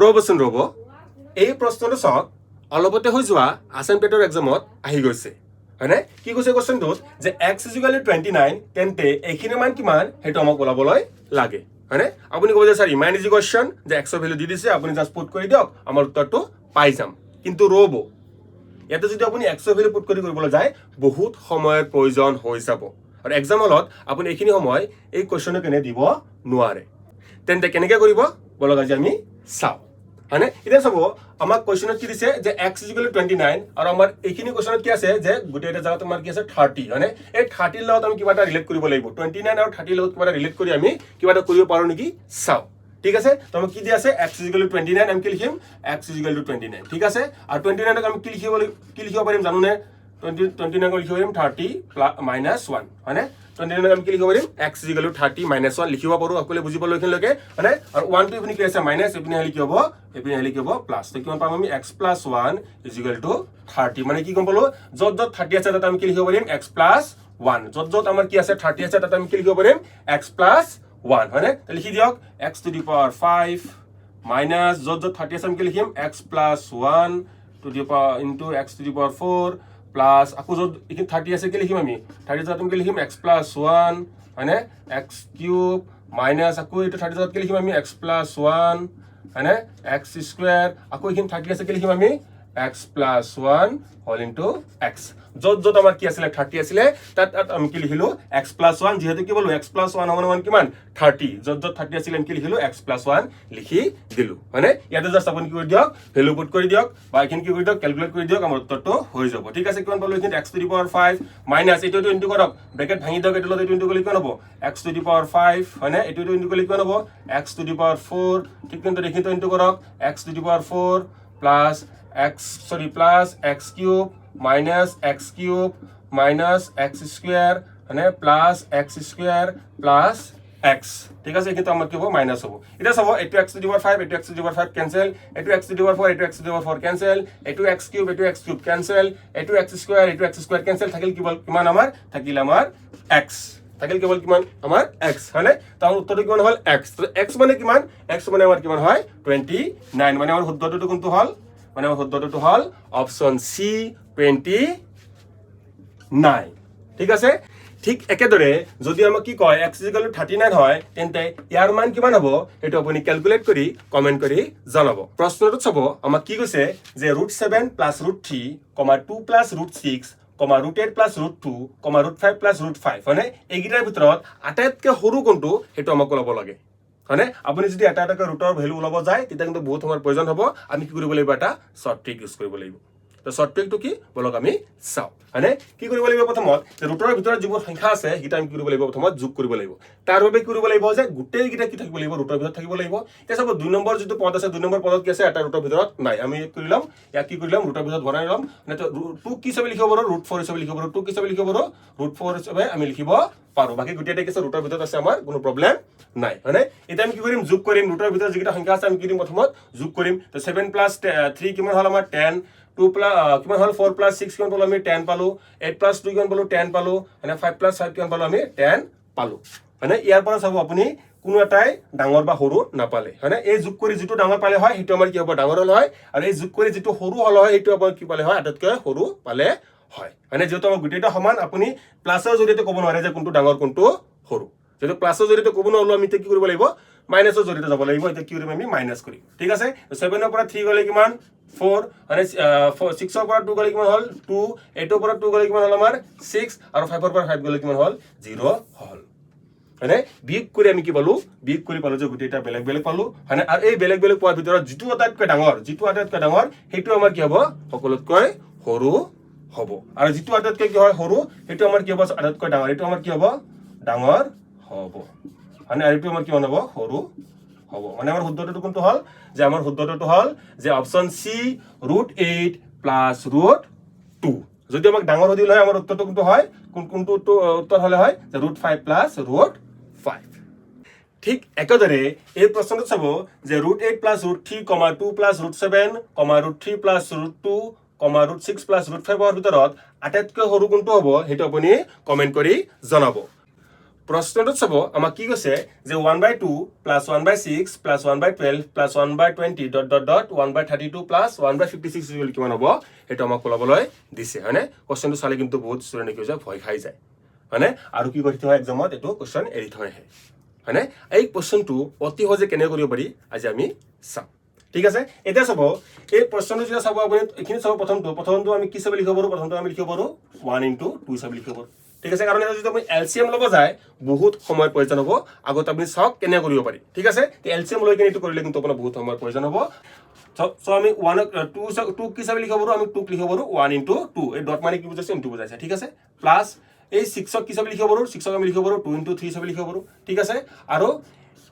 ৰ'বচোন ৰ'ব এই প্ৰশ্নটো চাওক অলপতে হৈ যোৱা আছাম পেটৰ এক্সামত আহি গৈছে হয়নে কি কৈছে কোৱেশ্চনটোত যে x = 29 তেন্তে এইখিনিৰ মান কিমান সেইটো আমাক ওলাবলৈ লাগে হয়নে আপুনি ক'ব যে স্যাৰ ইমান ইজি কোৱেশ্চন যে x ৰ ভ্যালু দি দিছে আপুনি জাস্ট পুট কৰি দিয়ক আমাৰ উত্তৰটো পাই যাম কিন্তু ৰ'ব ইয়াতে যদি আপুনি x ৰ ভ্যালু পুট কৰি কৰিবলৈ যায় বহুত সময়ৰ প্ৰয়োজন হৈ যাব আৰু এক্সাম হলত আপুনি এইখিনি সময় এই কোৱেশ্চনটো কেনে দিব নোৱাৰে তেন্তে কেনেকৈ কৰিব বলক আজি আমি চাওঁ হয়নে এতিয়া চাব আমাক কোৱেশ্চনত কি দিছে যে x = 29 আৰু আমাৰ এইখিনি কোৱেশ্চনত কি আছে যে গোটেইটা জায়গা তোমাৰ কি আছে 30 হয়নে এই 30 লগত আমি কিবা এটা ৰিলেট কৰিব লাগিব 29 আৰু 30 লগত কিবা এটা ৰিলেট কৰি আমি কিবা এটা কৰিব পাৰো নেকি চাও ঠিক আছে তো আমাক কি দি আছে x = 29 আমি কি লিখিম x = 29 ঠিক আছে আৰু 29 ক আমি কি লিখিব পাৰিম জানুনে 29 ক লিখিব পাৰিম 30 - 1 হয়নে 29 আমি কি লিখিব পাৰিম x = 30 - 1 লিখিব পাৰো আকলে বুজি পালো এখিনলৈকে মানে আৰু 1 টো ইপিনে কি আছে মাইনাস ইপিনে হলি কি হ'ব এপিনে হলি কি হ'ব প্লাস তো কিমান পাম আমি x + 1 = 30 মানে কি গম পালো যত যত 30 আছে তাত আমি কি লিখিব পাৰিম x + 1 যত যত আমাৰ কি আছে 30 আছে তাত আমি কি লিখিব পাৰিম x + 1 হয়নে লিখি দিয়ক x⁵ মাইনাস যত যত 30 আছে আমি কি লিখিম x + 1 into x⁴ প্লাস আকো যত এখানে 30 আছে কি লিখিম আমি 30 জাত আমি কি লিখিম x + 1 হয়নে x³ মাইনাস আকো এটা 30 জাত কি লিখিম আমি x + 1 হয়নে x² আকো এখানে 30 আছে কি লিখিম আমি x + 1 হোল ইনটু x যত যত আমাৰ কি আছিল 30 আছিল তাত আমি কি লিখিলো x + 1 যেহেতু কি বলো x + 1 সমান কিমান 30 যত যত 30 আছিল আমি কি লিখিলো x + 1 লিখি দিলো হয়নে ইয়াতে জাস্ট আপুনি কি কৰি দিয়ক ভ্যালু পুট কৰি দিয়ক বা এখানে কি কৰি দিয়ক ক্যালকুলেট কৰি দিয়ক আমাৰ উত্তৰটো হৈ যাব ঠিক আছে কিমান পালো এখানে x⁵ মাইনাস এটো ইনটু কৰক ব্ৰ্যাকেট ভাঙি দিয়ক এটো ইনটু কৰিলে কিমান হ'ব x⁵ হয়নে এটো ইনটু কৰিলে কিমান হ'ব x⁴ ঠিক কিন্তু দেখিতো ইনটু কৰক x⁴ plus x³ minus x³ minus x² হয়নে প্লাস x² প্লাস x ঠিক আছে কিন্তু আমাৰ কি হ'ব মাইনাস হ'ব এটা চাব এটো x⁵ এটো x⁵ ক্যান্সেল এটো x⁴ এটো x⁴ ক্যান্সেল এটো x³ এটো x³ ক্যান্সেল এটো x² এটো x² ক্যান্সেল থাকিল কিমান আমাৰ থাকিল আমাৰ x থাকিল কেৱল কিমান আমাৰ x হয়নে তাৰ উত্তৰটো কিমান হ'ল x তো x মানে কিমান x মানে আমাৰ কিমান হয় 29 মানে আমাৰ শুদ্ধটো কোনটো হ'ল মানে আমাৰ শুদ্ধটো হ'ল অপচন সি 29 ঠিক আছে ঠিক একেদৰে যদি আমাক কি কয় x = 39 হয় তেন্তে ইয়াৰ মান কিমান হ'ব এটো আপুনি ক্যালকুলেট কৰি কমেন্ট কৰি জনাব প্ৰশ্নটো চাব আমাক কি কৈছে যে √7 + √3, 2 + √6, √8 + √2, √5 + √5 হয়নে এইগিটাৰ ভিতৰত আটাইতকৈ সৰু কোনটো হেটো আমাক ওলাব লাগে হয়নে আপুনি যদি এটা এটা ৰুটৰ ভ্যালু ওলাব যায় তেতিয়া কিন্তু বহুত সময়ৰ প্ৰয়োজন হ'ব আমি কি কৰিব লাগিব এটা শৰ্ট ট্ৰিক ইউজ কৰিব লাগিব তো শৰ্ট ট্ৰিকটো কি বলক আমি চাও হয়নে কি কৰিব লাগিব প্ৰথমত যে ৰুটৰ ভিতৰত যিবোৰ সংখ্যা আছে হিটা আমি কৰিব লাগিব প্ৰথমত যোগ কৰিব লাগিব তাৰ বাবে কি কৰিব লাগিব যে গোটেই গিটা কি থাকিব লাগিব ৰুটৰ ভিতৰত থাকিব লাগিব এতিয়া চাব 2 নম্বৰ যিটো পদ আছে 2 নম্বৰ পদত কি আছে এটা ৰুটৰ ভিতৰত নাই আমি কৰিলাম ইয়াক কি কৰিলাম ৰুটৰ ভিতৰত ভৰাই লম মানে তো 2 কি হিচাপে লিখিব পাৰো √4 হিচাপে লিখিব পাৰো 2 কি হিচাপে লিখিব পাৰো √4 হিচাপে আমি লিখিব পাৰো বাকি গোটেইটা কি আছে ৰুটৰ ভিতৰত আছে আমাৰ কোনো প্ৰবলেম নাই হয়নে এটা আমি কি কৰিম যোগ কৰিম ৰুটৰ ভিতৰত যিটা সংখ্যা আছে আমি কি কৰিম প্ৰথমত যোগ কৰিম তো 7 + 3 কিমান হল আমাৰ 10 2 কিমান হল 4 + 6 কিমান পালো আমি 10 পালো 8 + 2 কিমান পালো 10 পালো মানে 5 + 5 কিমান পালো আমি 10 পালো মানে ইয়াৰ পৰা চাব আপুনি কোনো এটাই ডাঙৰ বা সৰু নাপালে হয়নে এই যোগ কৰি যেটো ডাঙৰ পালে হয় হেটো আমাৰ কি হ'ব ডাঙৰ হল হয় আৰু এই যোগ কৰি যেটো সৰু হল হয় হেটো আমাৰ কি পালে হয় আটাইতকৈ সৰু পালে হয় মানে যেটো আমাৰ গোটেইটা সমান আপুনি প্লাসৰ জৰিয়তে ক'ব নোৱাৰে যে কোনটো ডাঙৰ কোনটো সৰু যেটো প্লাসৰ জৰিয়তে ক'ব নোৱাৰো আমি কি কৰিব লাগিব মাইনাসৰ জৰিয়তে যাব লাগিব এটা কি কৰিম আমি মাইনাস কৰিম ঠিক আছে 7 ৰ পৰা 3 গলে কিমান 4 মানে 6 ৰ পৰা 2 গলে কিমান হল 2 8 ৰ পৰা 2 গলে কিমান হল আমাৰ 6 আৰু 5 ৰ পৰা 5 গলে কিমান হল 0 হল মানে বিগ কৰি আমি কি পালো বিগ কৰি পালো যে গোটেইটা বেলেগ বেলেগ পালো মানে আৰু এই বেলেগ বেলেগ পোৱাৰ ভিতৰত যেটো আটাইতকৈ ডাঙৰ হেটো আমাৰ কি হ'ব সকলোতকৈ সৰু হ'ব আৰু যেটো আটাইতকৈ কি হয় সৰু হেটো আমাৰ কি হ'ব আটাইতকৈ ডাঙৰ হেটো আমাৰ কি হ'ব ডাঙৰ হ'ব মানে আইটো আমাৰ কি হ'ব সৰু হ'ব মানে আমাৰ শুদ্ধটো কোনটো হল যে আমাৰ শুদ্ধটো হল যে অপচন সি √8 + √2 যদি আমাক ডাঙৰ হদিল হয় আমাৰ উত্তৰটো কোনটো হয় কোনটো উত্তৰ হলে হয় যে √5 + √5 ঠিক একেদৰে এই প্ৰশ্নটো চাব যে √8 + √3, 2 + √7, √3 + √2, √6 + √5 ৰ ভিতৰত আটাইতকৈ সৰু কোনটো হ'ব হেটো আপুনি কমেন্ট কৰি জনাব প্ৰশ্নটোত চাব আমাক কি কৈছে যে 1/2 plus 1/6 plus 1/12 plus 1/20 dot dot dot 1/32 plus 1/56 কিমান হ'ব সেইটো আমাক ওলাবলৈ দিছে হয়নে কোৱেশ্চনটো চালে কিন্তু বহুত ষ্টুডেণ্টে কি যায় ভয় খাই যায় হয়নে আৰু কি কৰি থোৱা এক্সামত এইটো কোৱেশ্চন এৰি থৈ আহে হয়নে এই কোৱেশ্চনটো অতি সহজে কেনে কৰিব পাৰি আজি আমি চাম ঠিক আছে এতিয়া চাব এই প্ৰশ্নটো যেতিয়া চাব আপুনি এইখিনি চাব প্ৰথমটো আমি কি হিচাপে লিখিব পাৰোঁ প্ৰথমটো আমি লিখিব পাৰোঁ 1 * 2 হিচাপে লিখিব পাৰোঁ ঠিক আছে কাৰণ এটা যদি আপুনি এলচিএম ল'ব যায় বহুত সময়ৰ প্ৰয়োজন হ'ব আগত আপুনি চাওক কেনে কৰিব পাৰি ঠিক আছে এলচিএম লৈ কিনে এইটো কৰিলে কিন্তু আপোনাৰ বহুত সময়ৰ প্ৰয়োজন হ'ব সো আমি 1 2 কি হিচাপে লিখিব পাৰোঁ আমি 2 লিখিব পাৰোঁ 1 * 2 এই ডট মানে কি বুজাইছে ইনটু বুজাইছে ঠিক আছে প্লাস এই 6 কি হিচাপে লিখিব পাৰোঁ 6 আমি লিখিব পাৰোঁ 2 * 3 হিচাপে লিখিব পাৰোঁ ঠিক আছে আৰু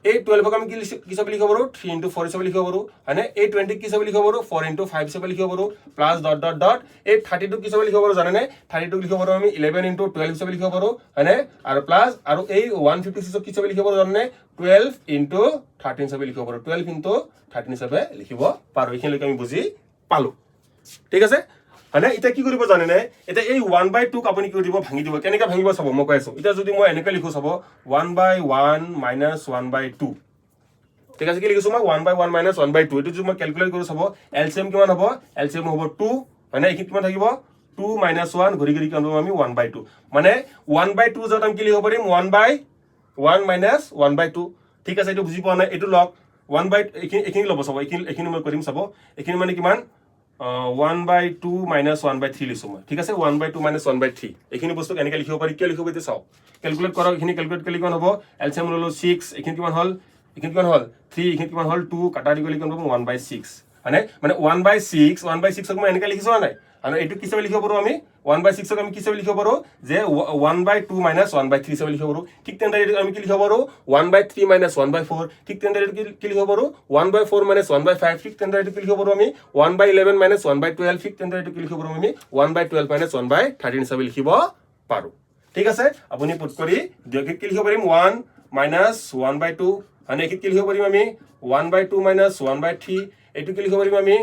এই 12 আমি কি হিচাপে লিখিব পাৰোঁ 3 * 4 হিচাপে লিখিব পাৰোঁ হয়নে এই 20 কি হিচাপে লিখিব পাৰোঁ 4 * 5 হিচাপে লিখিব পাৰোঁ প্লাস ডট ডট ডট এই 32 কি হিচাপে লিখিব পাৰোঁ জানেনে 32 লিখিব পাৰোঁ আমি 11 * 12 হিচাপে লিখিব পাৰোঁ হয়নে আৰু প্লাস আৰু এই 156 কি হিচাপে লিখিব পাৰোঁ জানেনে 12 * 13 হিচাপে লিখিব পাৰোঁ 12 * 13 হিচাপে লিখিব পাৰোঁ এইখিনিলৈকে আমি বুজি পালোঁ ঠিক আছে হয়নে এতিয়া কি কৰিব জানেনে এতিয়া এই 1/2 ক আপুনি কি দিব ভাঙি দিব কেনেকৈ ভাঙিব চাব মই কৈ আছোঁ এতিয়া যদি মই এনেকৈ লিখো চাব 1/1 - 1/2 ঠিক আছে কি লিখিছো মই 1/1 - 1/2 এইটো যদি মই ক্যালকুলেট কৰো চাব এলসিএম কিমান হ'ব এলসিএম হ'ব 2 মানে এইখিনি কিমান থাকিব 2 - 1 ঘড়ি ঘড়ি কিমান আমি 1/2 মানে 1/2 যত আমি কি লিখিব পাৰিম 1/1 - 1/2 ঠিক আছে এইটো বুজি পোৱা নাই এইটো লক 1/, এইখিনি ল'ব চাব এইখিনি মই কৰিম চাব এইখিনি মানে কিমান 1/2 - 1/3 লিখছো মই ঠিক আছে 1/2 - 1/3 এইখিনি বস্তু কেনেকৈ লিখিব পাৰি কিয় লিখিব এতিয়া চাওক ক্যালকুলেট কৰক এইখিনি ক্যালকুলেট কৰিলে কিমান হ'ব এলসিএম ল'লো 6 এইখিনি কিমান হ'ল 3 এইখিনি কিমান হ'ল 2 কাটা দি গ'লে কিমান হ'ব 1/6 মানে 1/6 ক মই এনেকৈ লিখিছো নাই আৰু এইটো কি হিচাপে লিখিব পাৰোঁ আমি 1/6 ক আমি কি হিচাপে লিখিব পাৰোঁ যে 1/2 - 1/3 হিচাপে লিখিব পাৰোঁ ঠিক তেনেদৰে আমি কি লিখিব পাৰোঁ 1/3 - 1/4 ঠিক তেনেদৰে কি লিখিব পাৰোঁ 1/4 - 1/5 ঠিক তেনেদৰে কি লিখিব পাৰোঁ আমি 1/11 - 1/12 ঠিক তেনেদৰে কি লিখিব পাৰোঁ আমি 1/12 - 1/13 হিচাপে লিখিব পাৰোঁ ঠিক আছে আপুনি পুট কৰি দিয়ক কি লিখিব পাৰিম 1 - 1/2 মানে কি লিখিব পাৰিম আমি 1/2 - 1/3 এইটো কি লিখিব পাৰিম আমি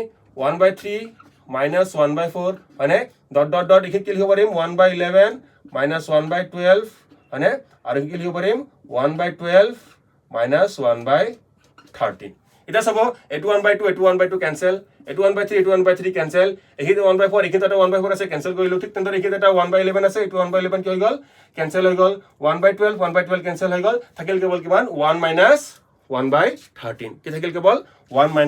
1/3 - 1/4 মানে ডট ডট ডট এইখিনি কি লিখিব পাৰিম 1/11 - 1/12 মানে আৰু কি লিখিব পাৰিম 1/12 - 1/13 এটা চাব এটো 1/2 এটো 1/2 ক্যান্সেল এটো 1/3 এটো 1/3 ক্যান্সেল এইখিনি 1/4 এইখিনি এটা 1/4 আছে ক্যান্সেল কৰিলো ঠিক তেনেদৰে এইখিনি এটা 1/11 আছে এটো 1/11 কি হৈ গ'ল ক্যান্সেল হৈ গ'ল 1/12 ক্যান্সেল হৈ গ'ল থাকিল কেৱল কিমান 1 - 1/13 কি থাকিল কেৱল 1 -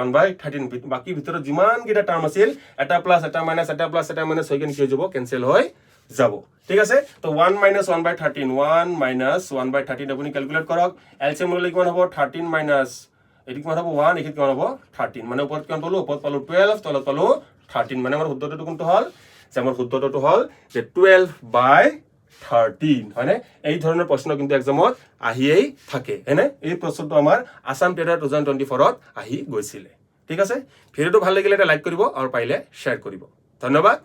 1/13 বাকি ভিতৰত যিমান কেইটা টাৰ্ম আছিল এটা প্লাস এটা মাইনাস এটা প্লাস এটা মাইনাস হৈ কিনে কি হৈ যাব ক্যান্সেল হৈ যাব ঠিক আছে তো 1 - 1/13 1 - 1/13 আপুনি ক্যালকুলেট কৰক এলসিএম ল'লে কিমান হ'ব 13 মাইনাস এটি কিমান হ'ব 1 এটি কিমান হ'ব 13 মানে ওপৰত কিমান পালো ওপৰত পালো 12 তলত পালো 13 মানে আমাৰ শুদ্ধটো কোনটো হ'ল যে আমাৰ শুদ্ধটো হ'ল যে 12/13 হয়নে এই ধৰণৰ প্ৰশ্ন কিন্তু এক্সামত আহিয়েই থাকে হয়নে এই প্ৰশ্নটো আমাৰ আসাম টেটৰ 2024 ত আহি গৈছিলে ঠিক আছে ভিডিওটো ভাল লাগিলে এটা লাইক কৰিব আৰু পাৰিলে শ্বেয়াৰ কৰিব ধন্যবাদ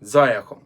জয় অসম